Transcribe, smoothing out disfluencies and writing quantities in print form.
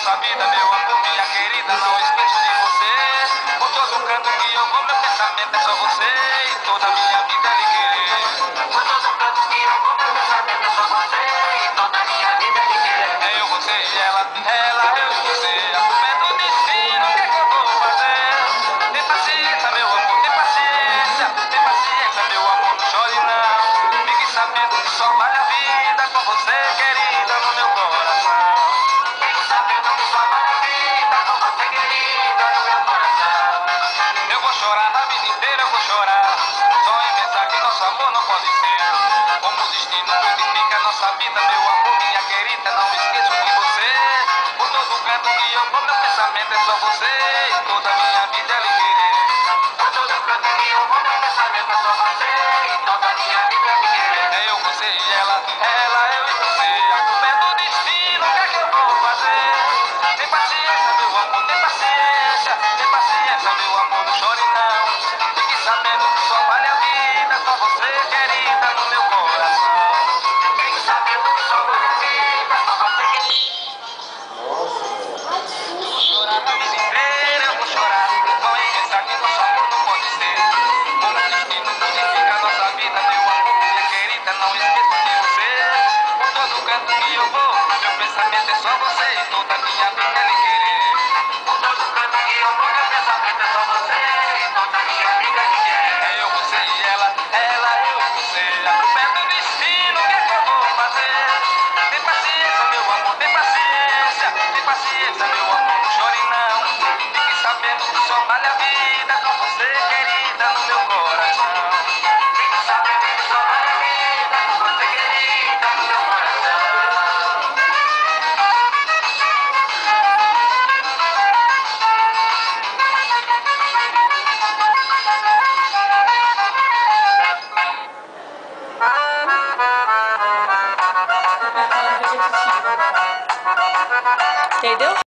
nossa vida, meu amor, minha querida, não esqueço de você. Por todo canto que eu vou, meu pensamento é só você. E toda a minha vida lhe querer. Por todo canto que eu vou, meu pensamento é só você. E toda a minha vida lhe querer. É eu, você e ela, eu e você. A culpa é do destino, o que é que eu vou fazer? Tem paciência, meu amor, tem paciência. Tem paciência, meu amor, não chore não. Fique sabendo que só vale a vida com você, querida, no meu coração. Eu vou chorar a vida inteira, eu vou chorar. Só em pensar que nosso amor não pode ser. Como o destino modifica nossa vida, meu amor, minha querida, não esqueço de você. Por todo canto que eu vou, meu pensamento é só você. E toda a minha vida é lhe querer. Por todo canto que eu vou, meu pensamento é só você. E toda a minha vida é lhe querer. É eu, você e ela, eu e você. A culpa é do destino, o que é que eu vou fazer? Tem paciência, meu amor, tem paciência. Tem paciência, meu amor, não chore não. Fique sabendo que só vale a vida com você, querida, no meu coração. Fique sabendo que só vale a vida com você, querida. Vou chorar a vida inteira, eu vou chorar. Só em pensar que nosso amor não pode ser. Como o destino modifica nossa vida, meu amor, minha querida, não esqueço de você. Por todo canto que eu vou, meu pensamento é só você. E toda a minha vida é lhe querer. Por todo canto que eu vou, meu pensamento é só você. E toda a minha vida é lhe querer. É eu, você e ela, eu e você. A culpa é do destino, o que é que eu vou fazer? Tem paciência, meu amor, tem paciência. Tem paciência, meu amor, não chore não. Fique sabendo que só vale a vida com você, querida, no meu coração.